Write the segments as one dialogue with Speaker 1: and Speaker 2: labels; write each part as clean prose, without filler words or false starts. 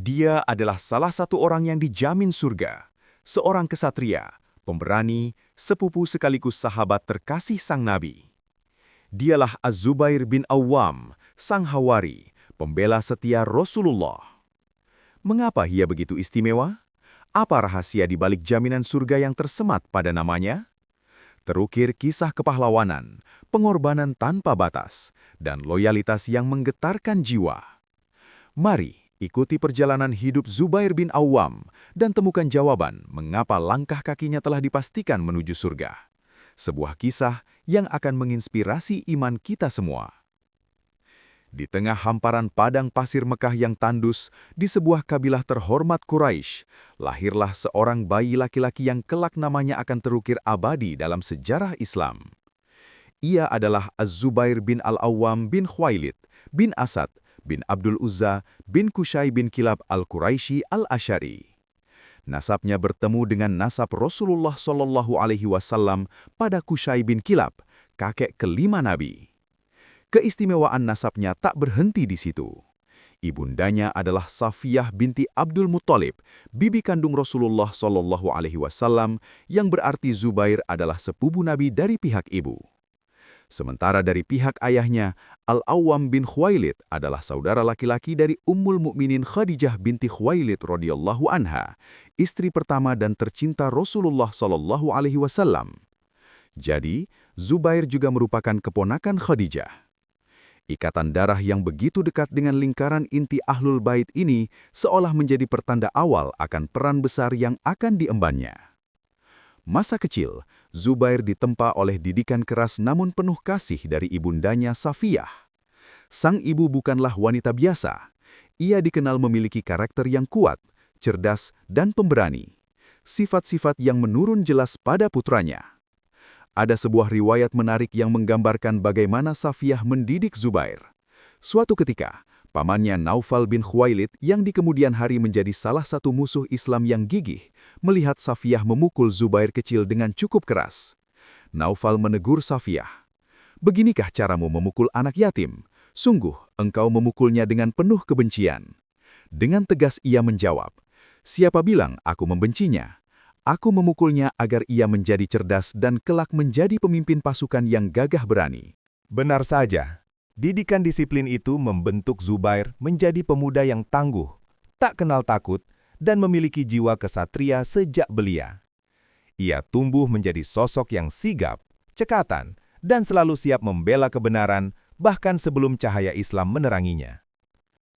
Speaker 1: Dia adalah salah satu orang yang dijamin surga, seorang kesatria, pemberani, sepupu sekaligus sahabat terkasih sang Nabi. Dialah Az-Zubair bin Awwam, sang Hawari, pembela setia Rasulullah. Mengapa ia begitu istimewa? Apa rahasia di balik jaminan surga yang tersemat pada namanya? Terukir kisah kepahlawanan, pengorbanan tanpa batas, dan loyalitas yang menggetarkan jiwa. Mari ikuti perjalanan hidup Zubair bin Awwam dan temukan jawaban mengapa langkah kakinya telah dipastikan menuju surga. Sebuah kisah yang akan menginspirasi iman kita semua. Di tengah hamparan padang pasir Mekah yang tandus, di sebuah kabilah terhormat Quraisy, lahirlah seorang bayi laki-laki yang kelak namanya akan terukir abadi dalam sejarah Islam. Ia adalah Az-Zubair bin Al-Awwam bin Khuwailid, bin Asad, bin Abdul Uzza, bin Qusay bin Kilab Al-Quraisy Al-Asy'ari. Nasabnya bertemu dengan nasab Rasulullah SAW pada Qusay bin Kilab, kakek kelima Nabi. Keistimewaan nasabnya tak berhenti di situ. Ibundanya adalah Safiyah binti Abdul Muttalib, bibi kandung Rasulullah SAW, yang berarti Zubair adalah sepupu Nabi dari pihak ibu. Sementara dari pihak ayahnya, Al-Awwam bin Khuwailid adalah saudara laki-laki dari Ummul Mukminin Khadijah binti Khuwailid radhiyallahu anha, istri pertama dan tercinta Rasulullah SAW. Jadi, Zubair juga merupakan keponakan Khadijah. Ikatan darah yang begitu dekat dengan lingkaran inti Ahlul Bait ini seolah menjadi pertanda awal akan peran besar yang akan diembannya. Masa kecil, Zubair ditempa oleh didikan keras namun penuh kasih dari ibundanya Safiyah. Sang ibu bukanlah wanita biasa. Ia dikenal memiliki karakter yang kuat, cerdas, dan pemberani. Sifat-sifat yang menurun jelas pada putranya. Ada sebuah riwayat menarik yang menggambarkan bagaimana Safiyah mendidik Zubair. Suatu ketika, pamannya Naufal bin Khuwailid yang di kemudian hari menjadi salah satu musuh Islam yang gigih, melihat Safiyah memukul Zubair kecil dengan cukup keras. Naufal menegur Safiyah, "Beginikah caramu memukul anak yatim? Sungguh, engkau memukulnya dengan penuh kebencian." Dengan tegas ia menjawab, "Siapa bilang aku membencinya? Aku memukulnya agar ia menjadi cerdas dan kelak menjadi pemimpin pasukan yang gagah berani."
Speaker 2: Benar saja. Didikan disiplin itu membentuk Zubair menjadi pemuda yang tangguh, tak kenal takut, dan memiliki jiwa kesatria sejak belia. Ia tumbuh menjadi sosok yang sigap, cekatan, dan selalu siap membela kebenaran bahkan sebelum cahaya Islam meneranginya.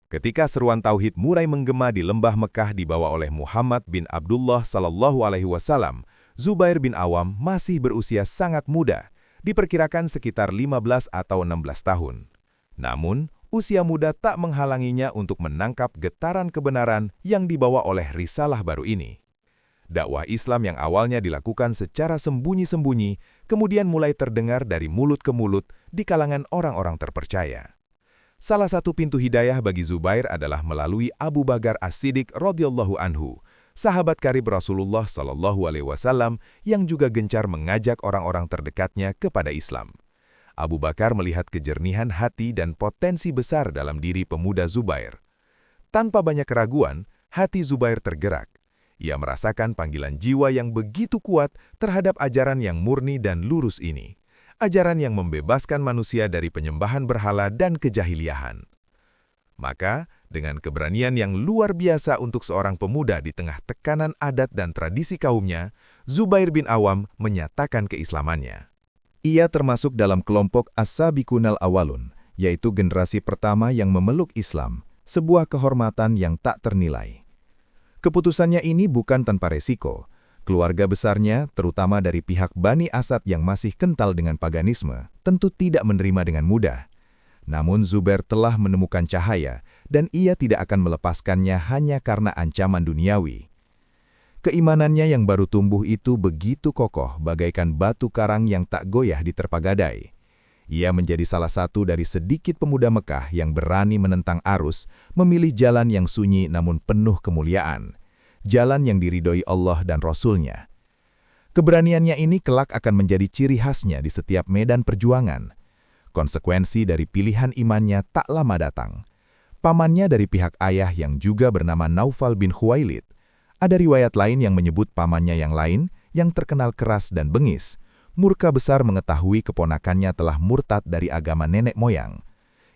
Speaker 2: Ketika seruan tauhid mulai menggema di lembah Mekah dibawa oleh Muhammad bin Abdullah SAW, Zubair bin Awwam masih berusia sangat muda, diperkirakan sekitar 15 atau 16 tahun. Namun, usia muda tak menghalanginya untuk menangkap getaran kebenaran yang dibawa oleh risalah baru ini. Dakwah Islam yang awalnya dilakukan secara sembunyi-sembunyi, kemudian mulai terdengar dari mulut ke mulut di kalangan orang-orang terpercaya. Salah satu pintu hidayah bagi Zubair adalah melalui Abu Bakar As-Siddiq radhiyallahu anhu, sahabat karib Rasulullah SAW yang juga gencar mengajak orang-orang terdekatnya kepada Islam. Abu Bakar melihat kejernihan hati dan potensi besar dalam diri pemuda Zubair. Tanpa banyak keraguan, hati Zubair tergerak. Ia merasakan panggilan jiwa yang begitu kuat terhadap ajaran yang murni dan lurus ini. Ajaran yang membebaskan manusia dari penyembahan berhala dan kejahiliahan. Maka, dengan keberanian yang luar biasa untuk seorang pemuda di tengah tekanan adat dan tradisi kaumnya, Zubair bin Awwam menyatakan keislamannya. Ia termasuk dalam kelompok As-Sabiqunal Awwalun, yaitu generasi pertama yang memeluk Islam, sebuah kehormatan yang tak ternilai. Keputusannya ini bukan tanpa resiko. Keluarga besarnya, terutama dari pihak Bani Asad yang masih kental dengan paganisme, tentu tidak menerima dengan mudah. Namun Zubair telah menemukan cahaya, dan ia tidak akan melepaskannya hanya karena ancaman duniawi. Keimanannya yang baru tumbuh itu begitu kokoh, bagaikan batu karang yang tak goyah diterpa gadai. Ia menjadi salah satu dari sedikit pemuda Mekah yang berani menentang arus, memilih jalan yang sunyi namun penuh kemuliaan. Jalan yang diridhoi Allah dan Rasul-Nya. Keberaniannya ini kelak akan menjadi ciri khasnya di setiap medan perjuangan. Konsekuensi dari pilihan imannya tak lama datang. pamannya dari pihak ayah yang juga bernama Naufal bin Khuwailid. Ada riwayat lain yang menyebut pamannya yang lain, yang terkenal keras dan bengis, murka besar mengetahui keponakannya telah murtad dari agama nenek moyang.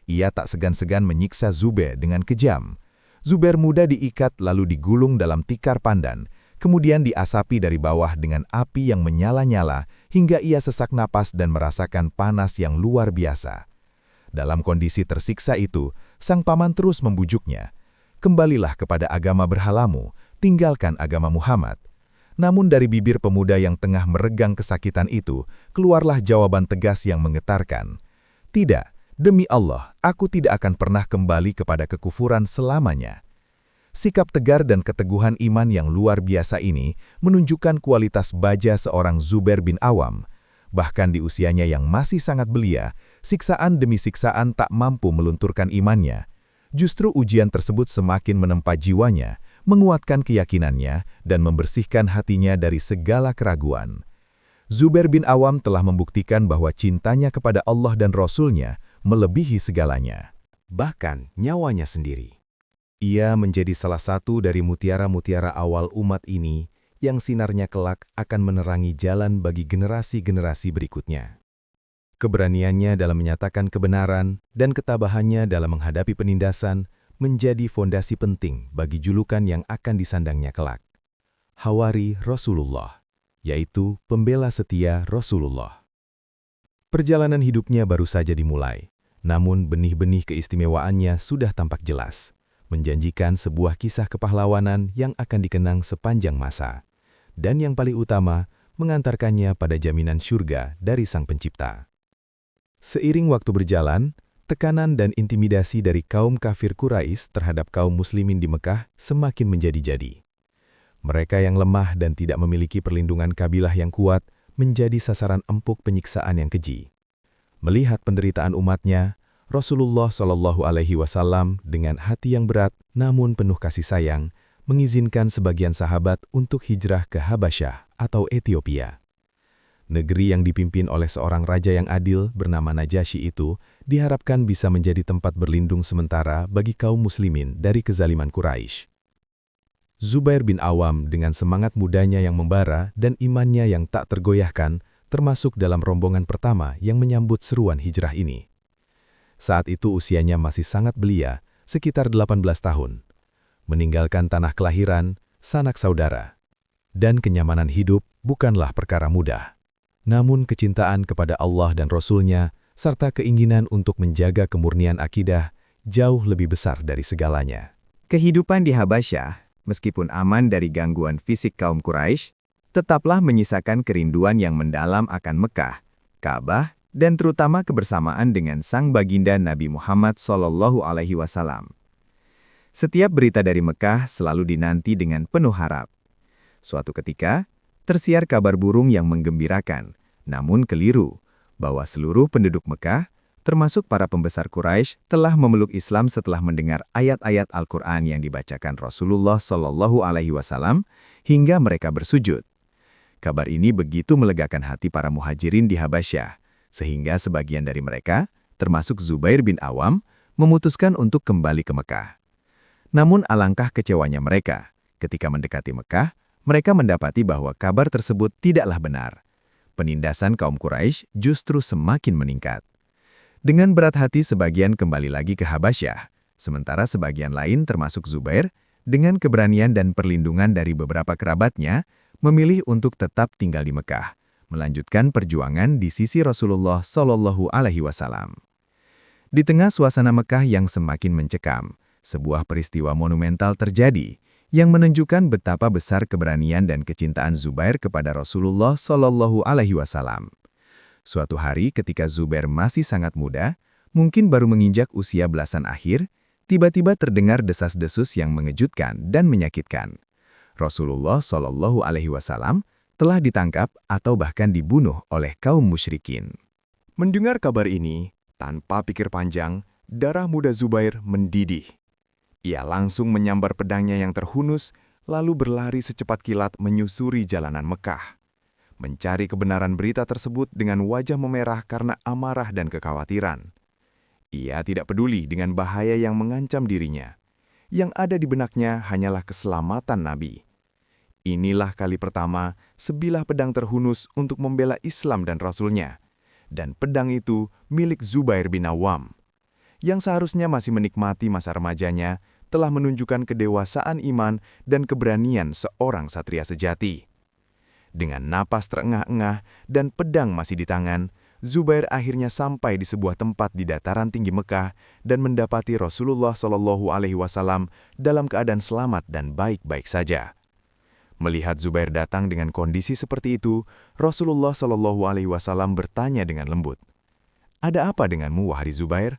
Speaker 2: Ia tak segan-segan menyiksa Zubair dengan kejam. Zubair mudah diikat lalu digulung dalam tikar pandan, kemudian diasapi dari bawah dengan api yang menyala-nyala hingga ia sesak napas dan merasakan panas yang luar biasa. Dalam kondisi tersiksa itu, sang paman terus membujuknya. Kembalilah kepada agama berhalamu, tinggalkan agama Muhammad. Namun dari bibir pemuda yang tengah meregang kesakitan itu, keluarlah jawaban tegas yang menggetarkan. Tidak, demi Allah, aku tidak akan pernah kembali kepada kekufuran selamanya. Sikap tegar dan keteguhan iman yang luar biasa ini menunjukkan kualitas baja seorang Zubair bin Awam. Bahkan di usianya yang masih sangat belia, siksaan demi siksaan tak mampu melunturkan imannya. Justru ujian tersebut semakin menempa jiwanya, menguatkan keyakinannya, dan membersihkan hatinya dari segala keraguan. Zubair bin Awam telah membuktikan bahwa cintanya kepada Allah dan Rasul-Nya melebihi segalanya, bahkan nyawanya sendiri. Ia menjadi salah satu dari mutiara-mutiara awal umat ini yang sinarnya kelak akan menerangi jalan bagi generasi-generasi berikutnya. Keberaniannya dalam menyatakan kebenaran dan ketabahannya dalam menghadapi penindasan menjadi fondasi penting bagi julukan yang akan disandangnya kelak. Hawari Rasulullah, yaitu pembela setia Rasulullah. Perjalanan hidupnya baru saja dimulai, namun benih-benih keistimewaannya sudah tampak jelas, menjanjikan sebuah kisah kepahlawanan yang akan dikenang sepanjang masa, dan yang paling utama, mengantarkannya pada jaminan syurga dari Sang Pencipta. Seiring waktu berjalan, tekanan dan intimidasi dari kaum kafir Quraisy terhadap kaum muslimin di Mekah semakin menjadi-jadi. Mereka yang lemah dan tidak memiliki perlindungan kabilah yang kuat menjadi sasaran empuk penyiksaan yang keji. Melihat penderitaan umatnya, Rasulullah SAW dengan hati yang berat namun penuh kasih sayang mengizinkan sebagian sahabat untuk hijrah ke Habasyah atau Ethiopia. Negeri yang dipimpin oleh seorang raja yang adil bernama Najasyi itu diharapkan bisa menjadi tempat berlindung sementara bagi kaum muslimin dari kezaliman Quraisy. Zubair bin Awam dengan semangat mudanya yang membara dan imannya yang tak tergoyahkan termasuk dalam rombongan pertama yang menyambut seruan hijrah ini. Saat itu usianya masih sangat belia, sekitar 18 tahun. Meninggalkan tanah kelahiran, sanak saudara, dan kenyamanan hidup bukanlah perkara mudah. Namun kecintaan kepada Allah dan Rasul-Nya, serta keinginan untuk menjaga kemurnian akidah, jauh lebih besar dari segalanya.
Speaker 1: Kehidupan di Habasyah, meskipun aman dari gangguan fisik kaum Quraisy, tetaplah menyisakan kerinduan yang mendalam akan Mekah, Ka'bah, dan terutama kebersamaan dengan sang baginda Nabi Muhammad SAW. Setiap berita dari Mekah selalu dinanti dengan penuh harap. Suatu ketika, tersiar kabar burung yang menggembirakan, namun keliru, bahwa seluruh penduduk Mekah, termasuk para pembesar Quraisy, telah memeluk Islam setelah mendengar ayat-ayat Al-Quran yang dibacakan Rasulullah SAW hingga mereka bersujud. Kabar ini begitu melegakan hati para muhajirin di Habasyah, sehingga sebagian dari mereka, termasuk Zubair bin Awam, memutuskan untuk kembali ke Mekah. Namun alangkah kecewanya mereka, ketika mendekati Mekah, mereka mendapati bahwa kabar tersebut tidaklah benar. Penindasan kaum Quraisy justru semakin meningkat. Dengan berat hati sebagian kembali lagi ke Habasyah, sementara sebagian lain termasuk Zubair, dengan keberanian dan perlindungan dari beberapa kerabatnya, memilih untuk tetap tinggal di Mekah, melanjutkan perjuangan di sisi Rasulullah SAW. Di tengah suasana Mekah yang semakin mencekam, sebuah peristiwa monumental terjadi, yang menunjukkan betapa besar keberanian dan kecintaan Zubair kepada Rasulullah SAW. Suatu hari ketika Zubair masih sangat muda, mungkin baru menginjak usia belasan akhir, tiba-tiba terdengar desas-desus yang mengejutkan dan menyakitkan. Rasulullah SAW telah ditangkap atau bahkan dibunuh oleh kaum musyrikin. Mendengar kabar ini, tanpa pikir panjang, darah muda Zubair mendidih. Ia langsung menyambar pedangnya yang terhunus, lalu berlari secepat kilat menyusuri jalanan Mekah. Mencari kebenaran berita tersebut dengan wajah memerah karena amarah dan kekhawatiran. Ia tidak peduli dengan bahaya yang mengancam dirinya. Yang ada di benaknya hanyalah keselamatan Nabi. Inilah kali pertama sebilah pedang terhunus untuk membela Islam dan Rasulnya. Dan pedang itu milik Zubair bin Awam. Yang seharusnya masih menikmati masa remajanya, telah menunjukkan kedewasaan iman dan keberanian seorang satria sejati. Dengan napas terengah-engah dan pedang masih di tangan, Zubair akhirnya sampai di sebuah tempat di dataran tinggi Mekah dan mendapati Rasulullah SAW dalam keadaan selamat dan baik-baik saja. Melihat Zubair datang dengan kondisi seperti itu, Rasulullah SAW bertanya dengan lembut, "Ada apa denganmu, wahai Zubair?"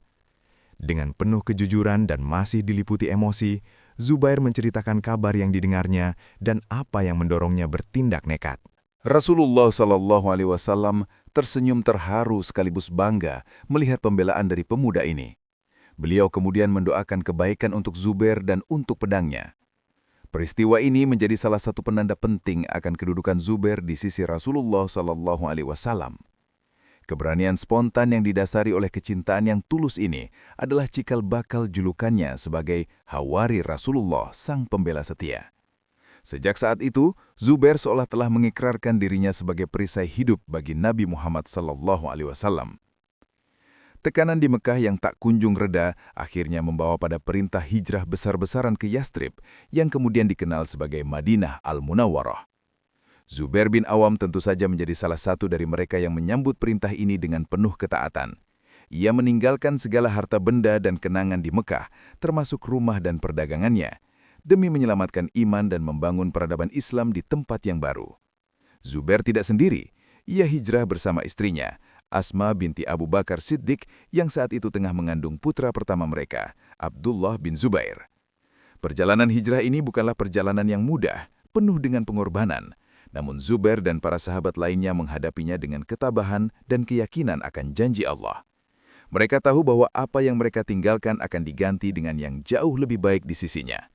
Speaker 1: Dengan penuh kejujuran dan masih diliputi emosi, Zubair menceritakan kabar yang didengarnya dan apa yang mendorongnya bertindak nekat.
Speaker 3: Rasulullah SAW tersenyum terharu sekaligus bangga melihat pembelaan dari pemuda ini. Beliau kemudian mendoakan kebaikan untuk Zubair dan untuk pedangnya. Peristiwa ini menjadi salah satu penanda penting akan kedudukan Zubair di sisi Rasulullah SAW. Keberanian spontan yang didasari oleh kecintaan yang tulus ini adalah cikal bakal julukannya sebagai Hawari Rasulullah, sang pembela setia. Sejak saat itu, Zubair seolah telah mengikrarkan dirinya sebagai perisai hidup bagi Nabi Muhammad SAW. Tekanan di Mekah yang tak kunjung reda akhirnya membawa pada perintah hijrah besar-besaran ke Yastrib yang kemudian dikenal sebagai Madinah Al-Munawwarah. Zubair bin Awam tentu saja menjadi salah satu dari mereka yang menyambut perintah ini dengan penuh ketaatan. Ia meninggalkan segala harta benda dan kenangan di Mekah, termasuk rumah dan perdagangannya, demi menyelamatkan iman dan membangun peradaban Islam di tempat yang baru. Zubair tidak sendiri, ia hijrah bersama istrinya, Asma binti Abu Bakar Siddiq yang saat itu tengah mengandung putra pertama mereka, Abdullah bin Zubair. Perjalanan hijrah ini bukanlah perjalanan yang mudah, penuh dengan pengorbanan, namun Zubair dan para sahabat lainnya menghadapinya dengan ketabahan dan keyakinan akan janji Allah. Mereka tahu bahwa apa yang mereka tinggalkan akan diganti dengan yang jauh lebih baik di sisinya.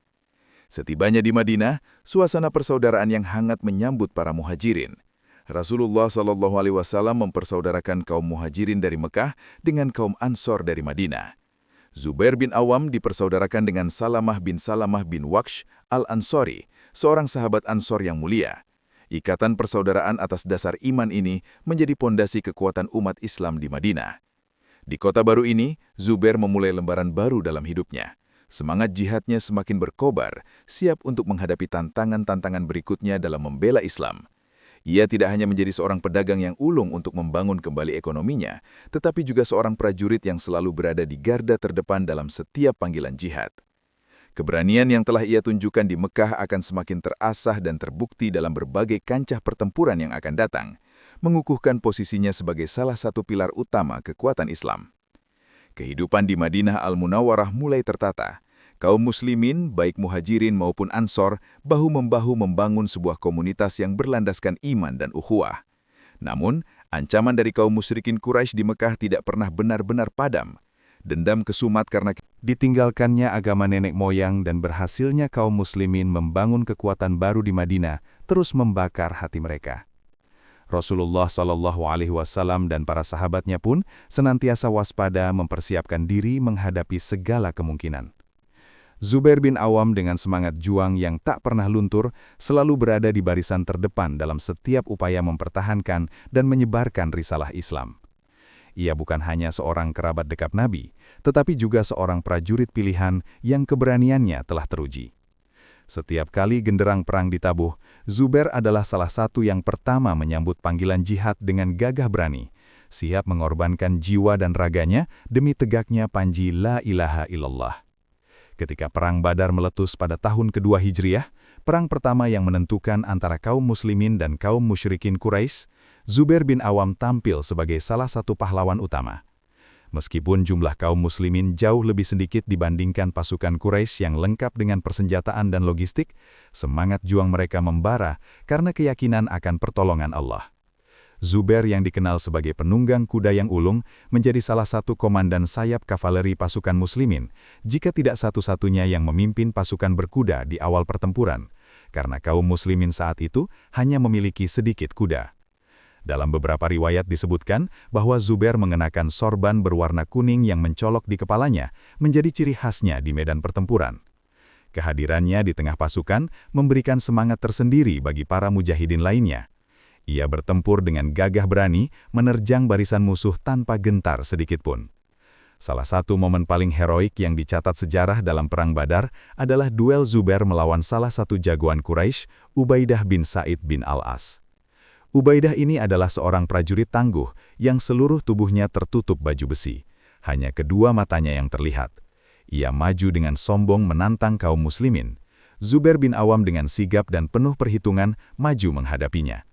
Speaker 3: Setibanya di Madinah, suasana persaudaraan yang hangat menyambut para muhajirin. Rasulullah SAW mempersaudarakan kaum muhajirin dari Mekah dengan kaum Ansor dari Madinah. Zubair bin Awam dipersaudarakan dengan Salamah bin Waqsh al-Ansori, seorang sahabat Ansor yang mulia. Ikatan persaudaraan atas dasar iman ini menjadi pondasi kekuatan umat Islam di Madinah. Di kota baru ini, Zubair memulai lembaran baru dalam hidupnya. Semangat jihadnya semakin berkobar, siap untuk menghadapi tantangan-tantangan berikutnya dalam membela Islam. Ia tidak hanya menjadi seorang pedagang yang ulung untuk membangun kembali ekonominya, tetapi juga seorang prajurit yang selalu berada di garda terdepan dalam setiap panggilan jihad. Keberanian yang telah ia tunjukkan di Mekah akan semakin terasah dan terbukti dalam berbagai kancah pertempuran yang akan datang, mengukuhkan posisinya sebagai salah satu pilar utama kekuatan Islam. Kehidupan di Madinah Al-Munawwarah mulai tertata. Kaum muslimin, baik muhajirin maupun ansor, bahu-membahu membangun sebuah komunitas yang berlandaskan iman dan ukhuwah. Namun, ancaman dari kaum musyrikin Quraisy di Mekah tidak pernah benar-benar padam. Dendam kesumat karena
Speaker 2: Ditinggalkannya agama nenek moyang dan berhasilnya kaum muslimin membangun kekuatan baru di Madinah terus membakar hati mereka. Rasulullah SAW dan para sahabatnya pun senantiasa waspada mempersiapkan diri menghadapi segala kemungkinan. Zubair bin Awam dengan semangat juang yang tak pernah luntur selalu berada di barisan terdepan dalam setiap upaya mempertahankan dan menyebarkan risalah Islam. Ia bukan hanya seorang kerabat dekat Nabi, tetapi juga seorang prajurit pilihan yang keberaniannya telah teruji. Setiap kali genderang perang ditabuh, Zubair adalah salah satu yang pertama menyambut panggilan jihad dengan gagah berani, siap mengorbankan jiwa dan raganya demi tegaknya panji La ilaha illallah. Ketika Perang Badar meletus pada tahun kedua Hijriah, perang pertama yang menentukan antara kaum muslimin dan kaum musyrikin Quraisy, Zubair bin Awam tampil sebagai salah satu pahlawan utama. Meskipun jumlah kaum muslimin jauh lebih sedikit dibandingkan pasukan Quraisy yang lengkap dengan persenjataan dan logistik, semangat juang mereka membara karena keyakinan akan pertolongan Allah. Zubair yang dikenal sebagai penunggang kuda yang ulung menjadi salah satu komandan sayap kavaleri pasukan muslimin, jika tidak satu-satunya yang memimpin pasukan berkuda di awal pertempuran, karena kaum muslimin saat itu hanya memiliki sedikit kuda. Dalam beberapa riwayat disebutkan bahwa Zubair mengenakan sorban berwarna kuning yang mencolok di kepalanya menjadi ciri khasnya di medan pertempuran. Kehadirannya di tengah pasukan memberikan semangat tersendiri bagi para mujahidin lainnya. Ia bertempur dengan gagah berani, menerjang barisan musuh tanpa gentar sedikitpun. Salah satu momen paling heroik yang dicatat sejarah dalam Perang Badar adalah duel Zubair melawan salah satu jagoan Quraisy, Ubaidah bin Sa'id bin Al-As. Ubaidah ini adalah seorang prajurit tangguh yang seluruh tubuhnya tertutup baju besi. Hanya kedua matanya yang terlihat. Ia maju dengan sombong menantang kaum muslimin. Zubair bin Awam dengan sigap dan penuh perhitungan maju menghadapinya.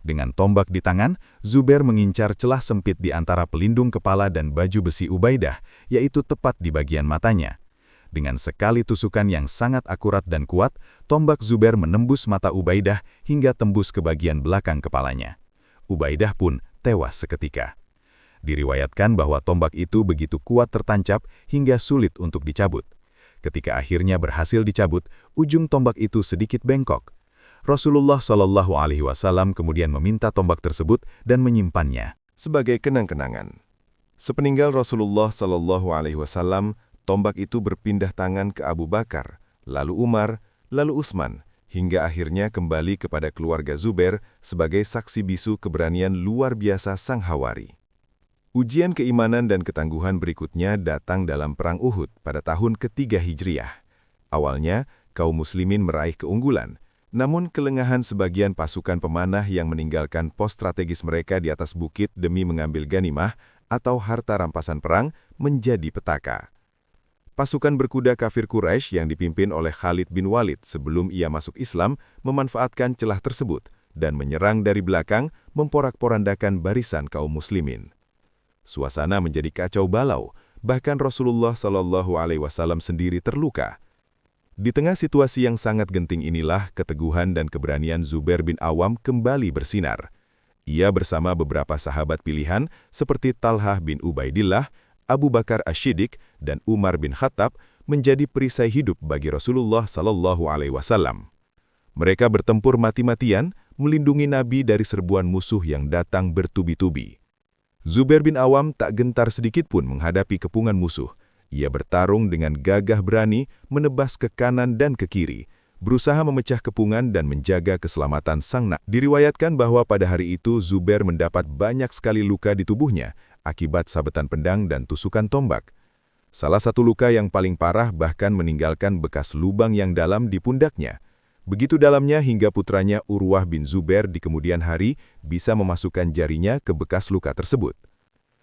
Speaker 2: Dengan tombak di tangan, Zubair mengincar celah sempit di antara pelindung kepala dan baju besi Ubaidah, yaitu tepat di bagian matanya. Dengan sekali tusukan yang sangat akurat dan kuat, tombak Zubair menembus mata Ubaidah hingga tembus ke bagian belakang kepalanya. Ubaidah pun tewas seketika. Diriwayatkan bahwa tombak itu begitu kuat tertancap hingga sulit untuk dicabut. Ketika akhirnya berhasil dicabut, ujung tombak itu sedikit bengkok. Rasulullah SAW kemudian meminta tombak tersebut dan menyimpannya
Speaker 3: Sebagai kenang-kenangan. Sepeninggal Rasulullah SAW, tombak itu berpindah tangan ke Abu Bakar, lalu Umar, lalu Utsman, hingga akhirnya kembali kepada keluarga Zubair sebagai saksi bisu keberanian luar biasa sang Hawari. Ujian keimanan dan ketangguhan berikutnya datang dalam Perang Uhud pada tahun ketiga Hijriah. Awalnya, kaum muslimin meraih keunggulan, namun kelengahan sebagian pasukan pemanah yang meninggalkan pos strategis mereka di atas bukit demi mengambil ganimah atau harta rampasan perang menjadi petaka. Pasukan berkuda kafir Quraisy yang dipimpin oleh Khalid bin Walid sebelum ia masuk Islam memanfaatkan celah tersebut dan menyerang dari belakang memporak-porandakan barisan kaum muslimin. Suasana menjadi kacau balau, bahkan Rasulullah SAW sendiri terluka. Di tengah situasi yang sangat genting inilah keteguhan dan keberanian Zubair bin Awam kembali bersinar. Ia bersama beberapa sahabat pilihan seperti Talhah bin Ubaidillah, Abu Bakar Asy-Syiddiq, dan Umar bin Khattab menjadi perisai hidup bagi Rasulullah SAW. Mereka bertempur mati-matian, melindungi Nabi dari serbuan musuh yang datang bertubi-tubi. Zubair bin Awam tak gentar sedikitpun menghadapi kepungan musuh. Ia bertarung dengan gagah berani, menebas ke kanan dan ke kiri, berusaha memecah kepungan dan menjaga keselamatan sang Nabi. Diriwayatkan bahwa pada hari itu Zubair mendapat banyak sekali luka di tubuhnya akibat sabetan pedang dan tusukan tombak. Salah satu luka yang paling parah bahkan meninggalkan bekas lubang yang dalam di pundaknya. Begitu dalamnya hingga putranya Urwah bin Zubair di kemudian hari bisa memasukkan jarinya ke bekas luka tersebut.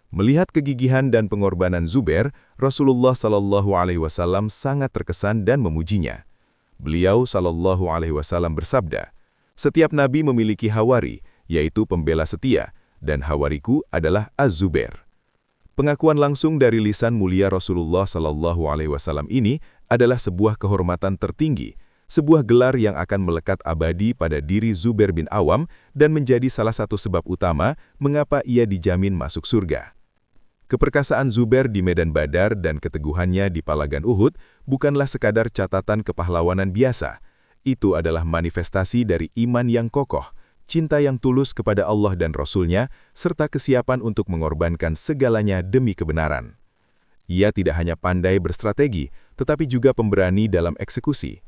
Speaker 3: Melihat kegigihan dan pengorbanan Zubair, Rasulullah SAW sangat terkesan dan memujinya. Beliau SAW bersabda, "Setiap nabi memiliki hawari, yaitu pembela setia, dan hawariku adalah Az-Zubair." Pengakuan langsung dari lisan mulia Rasulullah SAW ini adalah sebuah kehormatan tertinggi, sebuah gelar yang akan melekat abadi pada diri Zubair bin Awam dan menjadi salah satu sebab utama mengapa ia dijamin masuk surga. Keperkasaan Zubair di medan Badar dan keteguhannya di palagan Uhud bukanlah sekadar catatan kepahlawanan biasa. Itu adalah manifestasi dari iman yang kokoh, cinta yang tulus kepada Allah dan Rasul-Nya, serta kesiapan untuk mengorbankan segalanya demi kebenaran. Ia tidak hanya pandai berstrategi, tetapi juga pemberani dalam eksekusi.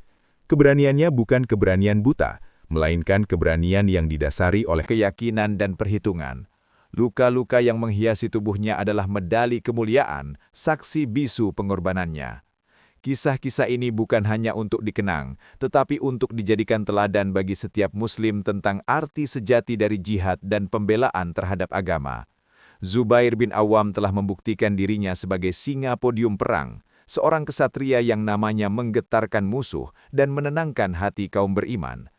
Speaker 3: Keberaniannya bukan keberanian buta, melainkan keberanian yang didasari oleh keyakinan dan perhitungan. Luka-luka yang menghiasi tubuhnya adalah medali kemuliaan, saksi bisu pengorbanannya. Kisah-kisah ini bukan hanya untuk dikenang, tetapi untuk dijadikan teladan bagi setiap muslim tentang arti sejati dari jihad dan pembelaan terhadap agama. Zubair bin Awam telah membuktikan dirinya sebagai singa podium perang, seorang kesatria yang namanya menggetarkan musuh dan menenangkan hati kaum beriman.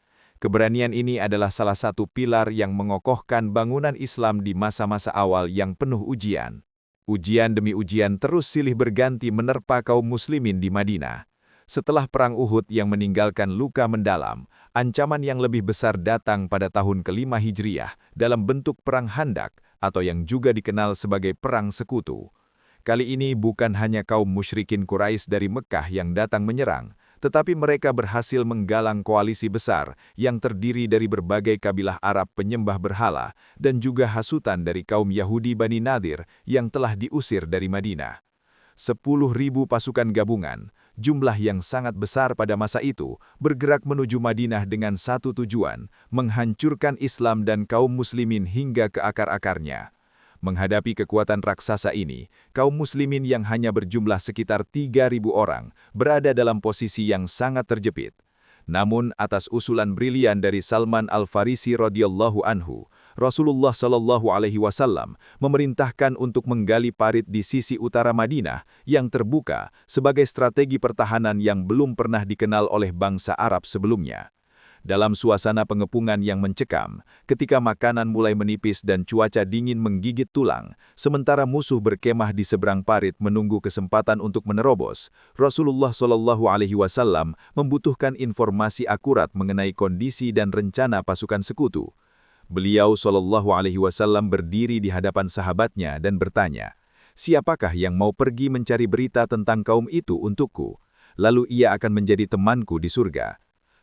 Speaker 3: Keberanian ini adalah salah satu pilar yang mengokohkan bangunan Islam di masa-masa awal yang penuh ujian. Ujian demi ujian terus silih berganti menerpa kaum muslimin di Madinah. Setelah Perang Uhud yang meninggalkan luka mendalam, ancaman yang lebih besar datang pada tahun ke-5 Hijriah dalam bentuk Perang Handak atau yang juga dikenal sebagai Perang Sekutu. Kali ini bukan hanya kaum musyrikin Quraisy dari Mekkah yang datang menyerang,
Speaker 2: Tetapi mereka berhasil menggalang koalisi besar yang terdiri dari berbagai kabilah Arab penyembah berhala dan juga hasutan dari kaum Yahudi Bani Nadir yang telah diusir dari Madinah. 10.000 pasukan gabungan, jumlah yang sangat besar pada masa itu, bergerak menuju Madinah dengan satu tujuan, menghancurkan Islam dan kaum muslimin hingga ke akar-akarnya. Menghadapi kekuatan raksasa ini, kaum muslimin yang hanya berjumlah sekitar 3.000 orang berada dalam posisi yang sangat terjepit. Namun, atas usulan brilian dari Salman Al-Farisi radhiyallahu anhu, Rasulullah Shallallahu Alaihi Wasallam memerintahkan untuk menggali parit di sisi utara Madinah yang terbuka sebagai strategi pertahanan yang belum pernah dikenal oleh bangsa Arab sebelumnya. Dalam suasana pengepungan yang mencekam, ketika makanan mulai menipis dan cuaca dingin menggigit tulang, sementara musuh berkemah di seberang parit menunggu kesempatan untuk menerobos, Rasulullah Shallallahu Alaihi Wasallam membutuhkan informasi akurat mengenai kondisi dan rencana pasukan sekutu. Beliau Shallallahu Alaihi Wasallam berdiri di hadapan sahabatnya dan bertanya, "Siapakah yang mau pergi mencari berita tentang kaum itu untukku? Lalu ia akan menjadi temanku di surga."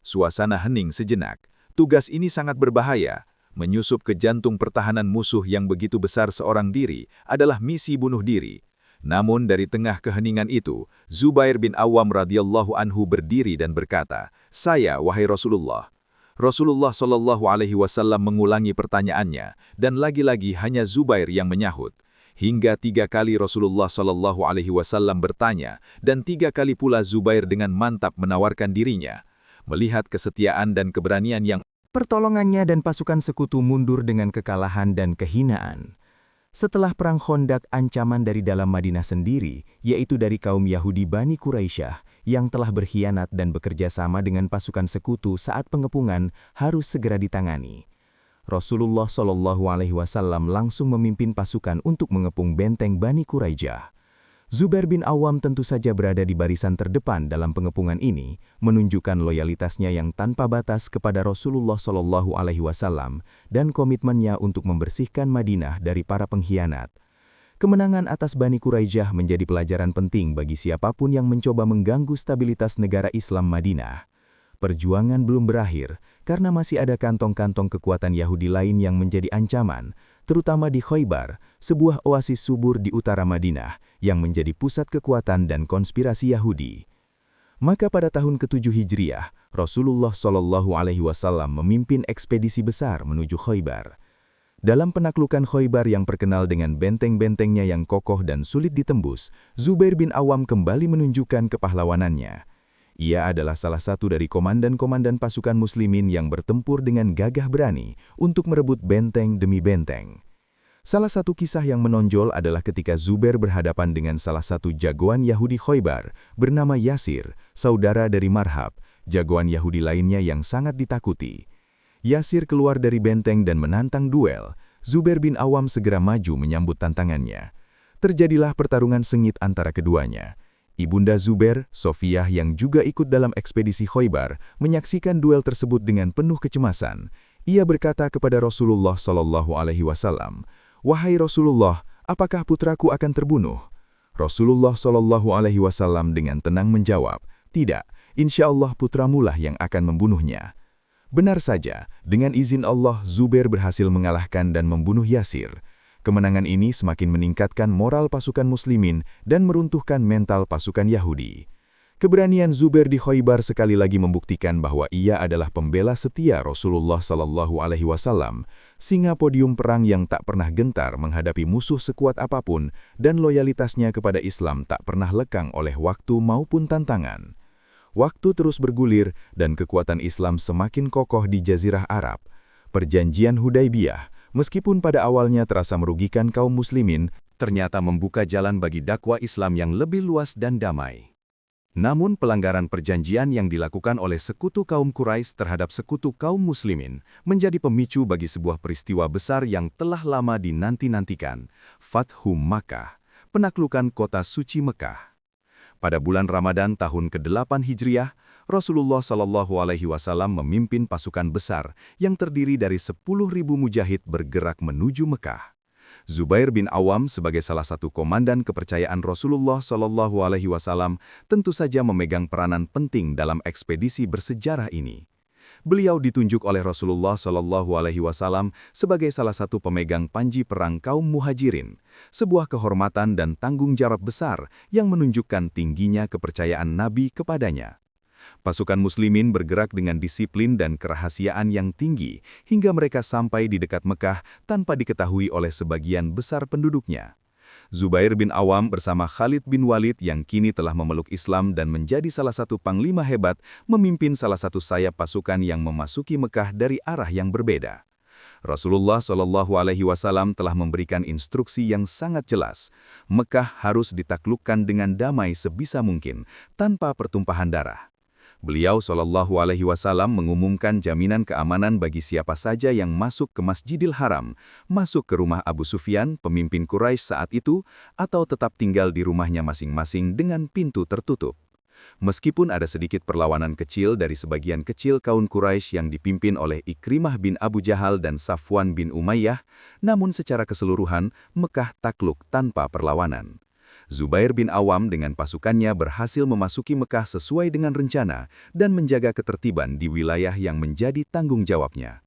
Speaker 2: Suasana hening sejenak. Tugas ini sangat berbahaya. Menyusup ke jantung pertahanan musuh yang begitu besar seorang diri adalah misi bunuh diri. Namun dari tengah keheningan itu, Zubair bin Awam radhiyallahu anhu berdiri dan berkata, "Saya, wahai Rasulullah." Rasulullah Shallallahu Alaihi Wasallam mengulangi pertanyaannya, dan lagi-lagi hanya Zubair yang menyahut. Hingga 3 kali Rasulullah Shallallahu Alaihi Wasallam bertanya, dan 3 kali pula Zubair dengan mantap menawarkan dirinya. Melihat kesetiaan dan keberanian yang
Speaker 1: pertolongannya dan pasukan sekutu mundur dengan kekalahan dan kehinaan. Setelah perang Khandaq, ancaman dari dalam Madinah sendiri, yaitu dari kaum Yahudi Bani Quraisyah, yang telah berkhianat dan bekerja sama dengan pasukan sekutu saat pengepungan, harus segera ditangani. Rasulullah Shallallahu Alaihi Wasallam langsung memimpin pasukan untuk mengepung benteng Bani Quraisyah. Zubair bin Awam tentu saja berada di barisan terdepan dalam pengepungan ini, menunjukkan loyalitasnya yang tanpa batas kepada Rasulullah Shallallahu Alaihi Wasallam dan komitmennya untuk membersihkan Madinah dari para pengkhianat. Kemenangan atas Bani Quraisyah menjadi pelajaran penting bagi siapapun yang mencoba mengganggu stabilitas negara Islam Madinah. Perjuangan belum berakhir, karena masih ada kantong-kantong kekuatan Yahudi lain yang menjadi ancaman, terutama di Khaybar, sebuah oasis subur di utara Madinah, yang menjadi pusat kekuatan dan konspirasi Yahudi. Maka pada tahun ke-7 Hijriah, Rasulullah Shallallahu Alaihi Wasallam memimpin ekspedisi besar menuju Khaybar. Dalam penaklukan Khaybar yang terkenal dengan benteng-bentengnya yang kokoh dan sulit ditembus, Zubair bin Awam kembali menunjukkan kepahlawanannya. Ia adalah salah satu dari komandan-komandan pasukan muslimin yang bertempur dengan gagah berani untuk merebut benteng demi benteng. Salah satu kisah yang menonjol adalah ketika Zubair berhadapan dengan salah satu jagoan Yahudi Khaybar bernama Yasir, saudara dari Marhab, jagoan Yahudi lainnya yang sangat ditakuti. Yasir keluar dari benteng dan menantang duel. Zubair bin Awam segera maju menyambut tantangannya. Terjadilah pertarungan sengit antara keduanya. Ibunda Zubair, Sofiyah yang juga ikut dalam ekspedisi Khaybar, menyaksikan duel tersebut dengan penuh kecemasan. Ia berkata kepada Rasulullah Shallallahu Alaihi Wasallam, "Wahai Rasulullah, apakah putraku akan terbunuh?" Rasulullah Shallallahu Alaihi Wasallam dengan tenang menjawab, "Tidak, insya Allah putramulah yang akan membunuhnya." Benar saja, dengan izin Allah, Zubair berhasil mengalahkan dan membunuh Yasir. Kemenangan ini semakin meningkatkan moral pasukan muslimin dan meruntuhkan mental pasukan Yahudi. Keberanian Zubair di Khaybar sekali lagi membuktikan bahwa ia adalah pembela setia Rasulullah Shallallahu Alaihi Wasallam, singa podium perang yang tak pernah gentar menghadapi musuh sekuat apapun, dan loyalitasnya kepada Islam tak pernah lekang oleh waktu maupun tantangan. Waktu terus bergulir dan kekuatan Islam semakin kokoh di Jazirah Arab. Perjanjian Hudaybiyah, meskipun pada awalnya terasa merugikan kaum muslimin,
Speaker 3: ternyata membuka jalan bagi dakwah Islam yang lebih luas dan damai. Namun pelanggaran perjanjian yang dilakukan oleh sekutu kaum Quraisy terhadap sekutu kaum muslimin menjadi pemicu bagi sebuah peristiwa besar yang telah lama dinanti-nantikan, Fathu Makkah, penaklukan kota suci Mekah. Pada bulan Ramadan tahun ke-8 Hijriah, Rasulullah Shallallahu Alaihi Wasallam memimpin pasukan besar yang terdiri dari 10.000 mujahid bergerak menuju Mekah.
Speaker 2: Zubair bin Awam sebagai salah satu komandan kepercayaan Rasulullah SAW tentu saja memegang peranan penting dalam ekspedisi bersejarah ini. Beliau ditunjuk oleh Rasulullah SAW sebagai salah satu pemegang panji perang kaum Muhajirin, sebuah kehormatan dan tanggung jawab besar yang menunjukkan tingginya kepercayaan Nabi kepadanya. Pasukan muslimin bergerak dengan disiplin dan kerahasiaan yang tinggi hingga mereka sampai di dekat Mekah tanpa diketahui oleh sebagian besar penduduknya. Zubair bin Awam bersama Khalid bin Walid yang kini telah memeluk Islam dan menjadi salah satu panglima hebat memimpin salah satu sayap pasukan yang memasuki Mekah dari arah yang berbeda. Rasulullah SAW telah memberikan instruksi yang sangat jelas. Mekah harus ditaklukkan dengan damai sebisa mungkin, tanpa pertumpahan darah. Beliau SAW mengumumkan jaminan keamanan bagi siapa saja yang masuk ke Masjidil Haram, masuk ke rumah Abu Sufyan, pemimpin Quraisy saat itu, atau tetap tinggal di rumahnya masing-masing dengan pintu tertutup. Meskipun ada sedikit perlawanan kecil dari sebagian kecil kaum Quraisy yang dipimpin oleh Ikrimah bin Abu Jahal dan Safwan bin Umayyah, namun secara keseluruhan Mekah takluk tanpa perlawanan. Zubair bin Awam dengan pasukannya berhasil memasuki Mekah sesuai dengan rencana dan menjaga ketertiban di wilayah yang menjadi tanggung jawabnya.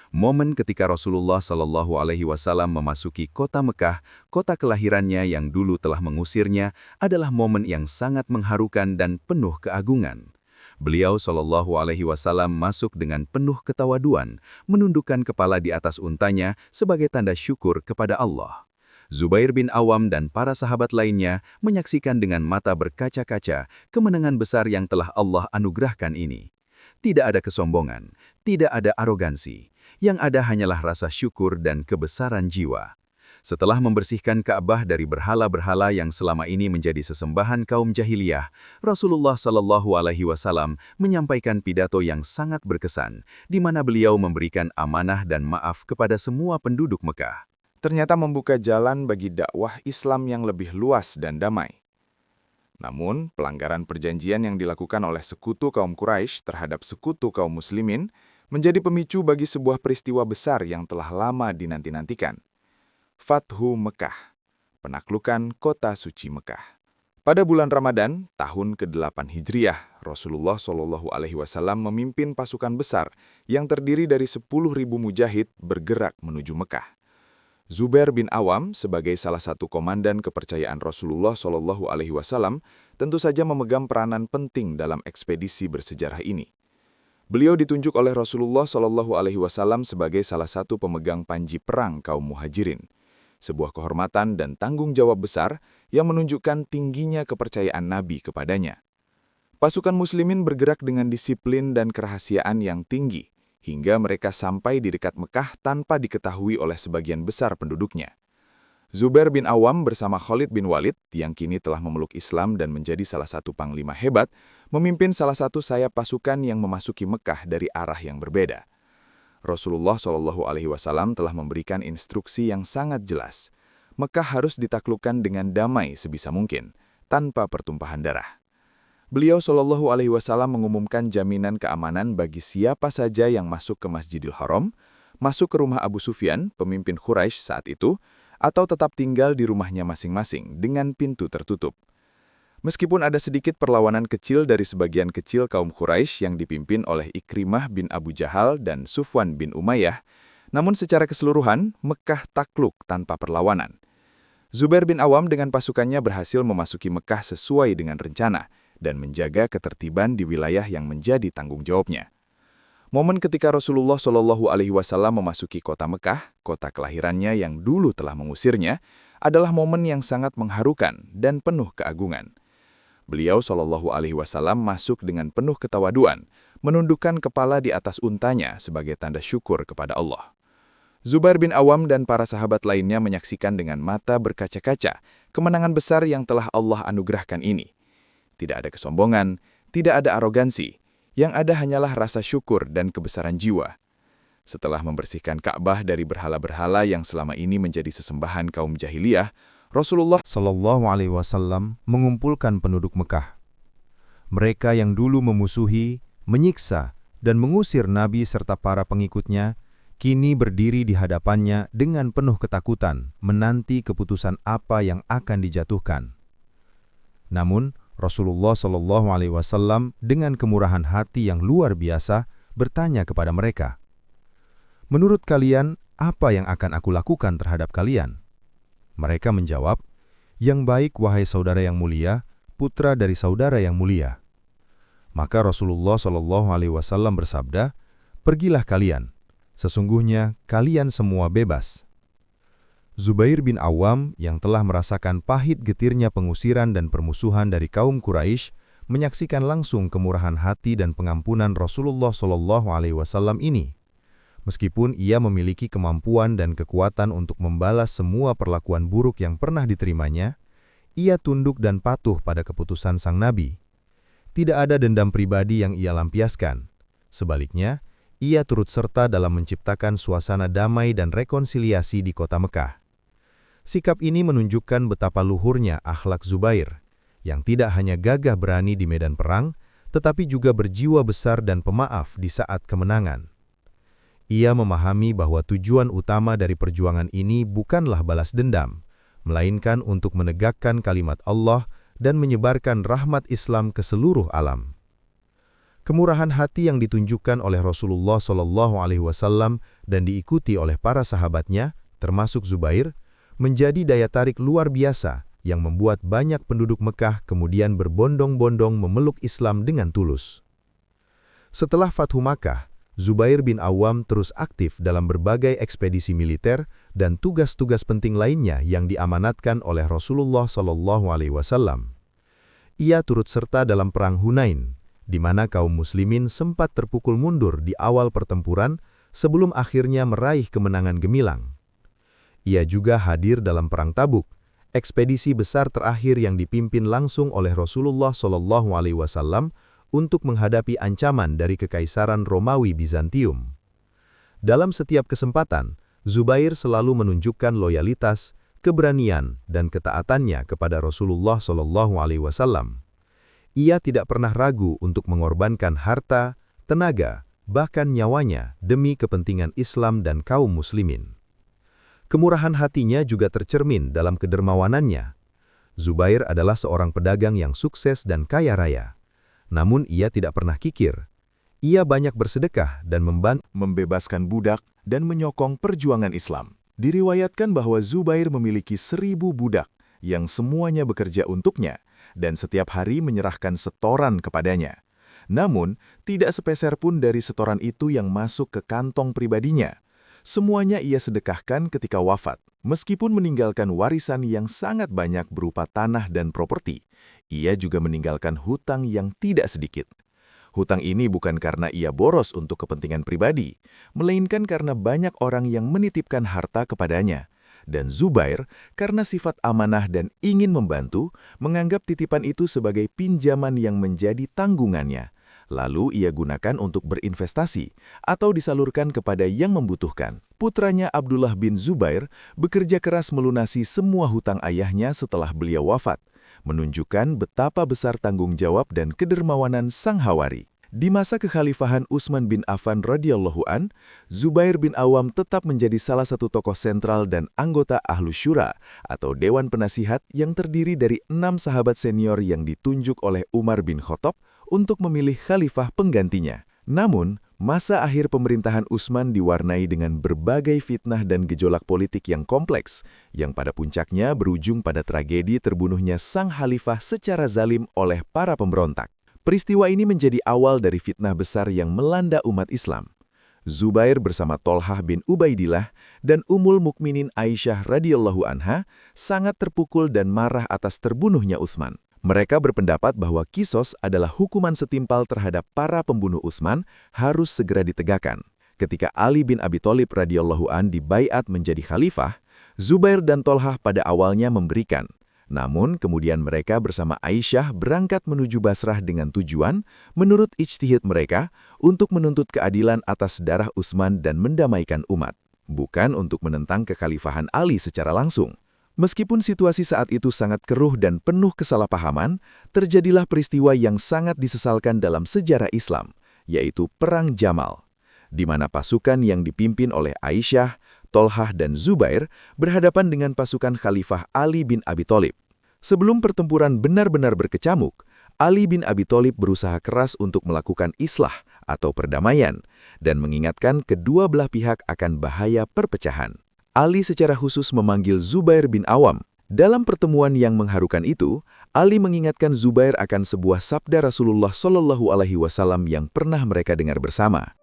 Speaker 2: Momen ketika Rasulullah SAW memasuki kota Mekah, kota kelahirannya yang dulu telah mengusirnya, adalah momen yang sangat mengharukan dan penuh keagungan. Beliau SAW masuk dengan penuh ketawaduan, menundukkan kepala di atas untanya sebagai tanda syukur kepada Allah. Zubair bin Awam dan para sahabat lainnya menyaksikan dengan mata berkaca-kaca kemenangan besar yang telah Allah anugerahkan ini. Tidak ada kesombongan, tidak ada arogansi, yang ada hanyalah rasa syukur dan kebesaran jiwa. Setelah membersihkan Ka'bah dari berhala-berhala yang selama ini menjadi sesembahan kaum jahiliyah, Rasulullah SAW menyampaikan pidato yang sangat berkesan, di mana beliau memberikan amanah dan maaf kepada semua penduduk Mekah.
Speaker 4: Ternyata membuka jalan bagi dakwah Islam yang lebih luas dan damai. Namun, pelanggaran perjanjian yang dilakukan oleh sekutu kaum Quraisy terhadap sekutu kaum muslimin menjadi pemicu bagi sebuah peristiwa besar yang telah lama dinanti-nantikan. Fathu Mekah, penaklukan kota suci Mekah. Pada bulan Ramadan, tahun ke-8 Hijriah, Rasulullah SAW memimpin pasukan besar yang terdiri dari 10.000 mujahid bergerak menuju Mekah. Zubair bin Awam sebagai salah satu komandan kepercayaan Rasulullah SAW tentu saja memegang peranan penting dalam ekspedisi bersejarah ini. Beliau ditunjuk oleh Rasulullah SAW sebagai salah satu pemegang panji perang kaum Muhajirin, sebuah kehormatan dan tanggung jawab besar yang menunjukkan tingginya kepercayaan Nabi kepadanya. Pasukan muslimin bergerak dengan disiplin dan kerahasiaan yang tinggi, hingga mereka sampai di dekat Mekah tanpa diketahui oleh sebagian besar penduduknya. Zubair bin Awam bersama Khalid bin Walid, yang kini telah memeluk Islam dan menjadi salah satu panglima hebat, memimpin salah satu sayap pasukan yang memasuki Mekah dari arah yang berbeda. Rasulullah SAW telah memberikan instruksi yang sangat jelas. Mekah harus ditaklukkan dengan damai sebisa mungkin, tanpa pertumpahan darah. Beliau SAW mengumumkan jaminan keamanan bagi siapa saja yang masuk ke Masjidil Haram, masuk ke rumah Abu Sufyan, pemimpin Quraisy saat itu, atau tetap tinggal di rumahnya masing-masing dengan pintu tertutup. Meskipun ada sedikit perlawanan kecil dari sebagian kecil kaum Quraisy yang dipimpin oleh Ikrimah bin Abu Jahal dan Safwan bin Umayyah, namun secara keseluruhan, Mekah takluk tanpa perlawanan. Zubair bin Awam dengan pasukannya berhasil memasuki Mekah sesuai dengan rencana, dan menjaga ketertiban di wilayah yang menjadi tanggung jawabnya. Momen ketika Rasulullah SAW memasuki kota Mekah, kota kelahirannya yang dulu telah mengusirnya, adalah momen yang sangat mengharukan dan penuh keagungan. Beliau SAW masuk dengan penuh ketawaduan, menundukkan kepala di atas untanya sebagai tanda syukur kepada Allah. Zubair bin Awam dan para sahabat lainnya menyaksikan dengan mata berkaca-kaca kemenangan besar yang telah Allah anugerahkan ini. Tidak ada kesombongan, tidak ada arogansi, yang ada hanyalah rasa syukur dan kebesaran jiwa. Setelah membersihkan Ka'bah dari berhala-berhala yang selama ini menjadi sesembahan kaum jahiliyah, Rasulullah
Speaker 2: SAW mengumpulkan penduduk Mekah. Mereka yang dulu memusuhi, menyiksa, dan mengusir Nabi serta para pengikutnya, kini berdiri di hadapannya dengan penuh ketakutan, menanti keputusan apa yang akan dijatuhkan. Namun, Rasulullah SAW dengan kemurahan hati yang luar biasa bertanya kepada mereka, "Menurut kalian, apa yang akan aku lakukan terhadap kalian?" Mereka menjawab, "Yang baik, wahai saudara yang mulia, putra dari saudara yang mulia." Maka Rasulullah SAW bersabda, "Pergilah kalian. Sesungguhnya kalian semua bebas." Zubair bin Awam yang telah merasakan pahit getirnya pengusiran dan permusuhan dari kaum Quraisy menyaksikan langsung kemurahan hati dan pengampunan Rasulullah SAW ini. Meskipun ia memiliki kemampuan dan kekuatan untuk membalas semua perlakuan buruk yang pernah diterimanya, ia tunduk dan patuh pada keputusan sang Nabi. Tidak ada dendam pribadi yang ia lampiaskan. Sebaliknya, ia turut serta dalam menciptakan suasana damai dan rekonsiliasi di kota Mekah. Sikap ini menunjukkan betapa luhurnya akhlak Zubair, yang tidak hanya gagah berani di medan perang, tetapi juga berjiwa besar dan pemaaf di saat kemenangan. Ia memahami bahwa tujuan utama dari perjuangan ini bukanlah balas dendam, melainkan untuk menegakkan kalimat Allah dan menyebarkan rahmat Islam ke seluruh alam. Kemurahan hati yang ditunjukkan oleh Rasulullah SAW dan diikuti oleh para sahabatnya, termasuk Zubair, menjadi daya tarik luar biasa yang membuat banyak penduduk Mekah kemudian berbondong-bondong memeluk Islam dengan tulus. Setelah Fathu Makkah, Zubair bin Awam terus aktif dalam berbagai ekspedisi militer dan tugas-tugas penting lainnya yang diamanatkan oleh Rasulullah SAW. Ia turut serta dalam Perang Hunain, di mana kaum muslimin sempat terpukul mundur di awal pertempuran sebelum akhirnya meraih kemenangan gemilang. Ia juga hadir dalam Perang Tabuk, ekspedisi besar terakhir yang dipimpin langsung oleh Rasulullah SAW untuk menghadapi ancaman dari Kekaisaran Romawi Bizantium. Dalam setiap kesempatan, Zubair selalu menunjukkan loyalitas, keberanian, dan ketaatannya kepada Rasulullah SAW. Ia tidak pernah ragu untuk mengorbankan harta, tenaga, bahkan nyawanya demi kepentingan Islam dan kaum muslimin. Kemurahan hatinya juga tercermin dalam kedermawanannya. Zubair adalah seorang pedagang yang sukses dan kaya raya. Namun ia tidak pernah kikir. Ia banyak bersedekah dan
Speaker 4: membebaskan budak dan menyokong perjuangan Islam. Diriwayatkan bahwa Zubair memiliki 1.000 budak yang semuanya bekerja untuknya dan setiap hari menyerahkan setoran kepadanya. Namun, tidak sepeser pun dari setoran itu yang masuk ke kantong pribadinya. Semuanya ia sedekahkan ketika wafat. Meskipun meninggalkan warisan yang sangat banyak berupa tanah dan properti, ia juga meninggalkan hutang yang tidak sedikit. Hutang ini bukan karena ia boros untuk kepentingan pribadi, melainkan karena banyak orang yang menitipkan harta kepadanya. Dan Zubair, karena sifat amanah dan ingin membantu, menganggap titipan itu sebagai pinjaman yang menjadi tanggungannya. Lalu ia gunakan untuk berinvestasi atau disalurkan kepada yang membutuhkan. Putranya Abdullah bin Zubair bekerja keras melunasi semua hutang ayahnya setelah beliau wafat, menunjukkan betapa besar tanggung jawab dan kedermawanan sang Hawari. Di masa kekhalifahan Utsman bin Affan radhiyallahu an, Zubair bin Awam tetap menjadi salah satu tokoh sentral dan anggota Ahlus Syura atau Dewan Penasihat yang terdiri dari 6 sahabat senior yang ditunjuk oleh Umar bin Khattab untuk memilih khalifah penggantinya. Namun, masa akhir pemerintahan Utsman diwarnai dengan berbagai fitnah dan gejolak politik yang kompleks, yang pada puncaknya berujung pada tragedi terbunuhnya sang khalifah secara zalim oleh para pemberontak. Peristiwa ini menjadi awal dari fitnah besar yang melanda umat Islam. Zubair bersama Tolhah bin Ubaidillah dan Ummul Mukminin Aisyah radhiyallahu anha sangat terpukul dan marah atas terbunuhnya Utsman. Mereka berpendapat bahwa kisos adalah hukuman setimpal terhadap para pembunuh Utsman harus segera ditegakkan. Ketika Ali bin Abi Thalib radhiyallahu an dibaiat menjadi khalifah, Zubair dan Tolhah pada awalnya memberikan. Namun kemudian mereka bersama Aisyah berangkat menuju Basrah dengan tujuan, menurut ijtihad mereka, untuk menuntut keadilan atas darah Utsman dan mendamaikan umat, bukan untuk menentang kekhalifahan Ali secara langsung. Meskipun situasi saat itu sangat keruh dan penuh kesalahpahaman, terjadilah peristiwa yang sangat disesalkan dalam sejarah Islam, yaitu Perang Jamal.
Speaker 2: di mana pasukan yang dipimpin oleh Aisyah, Tolhah, dan Zubair berhadapan dengan pasukan Khalifah Ali bin Abi Thalib. Sebelum pertempuran benar-benar berkecamuk, Ali bin Abi Thalib berusaha keras untuk melakukan islah atau perdamaian dan mengingatkan kedua belah pihak akan bahaya perpecahan. Ali secara khusus memanggil Zubair bin Awam. Dalam pertemuan yang mengharukan itu, Ali mengingatkan Zubair akan sebuah sabda Rasulullah SAW yang pernah mereka dengar bersama.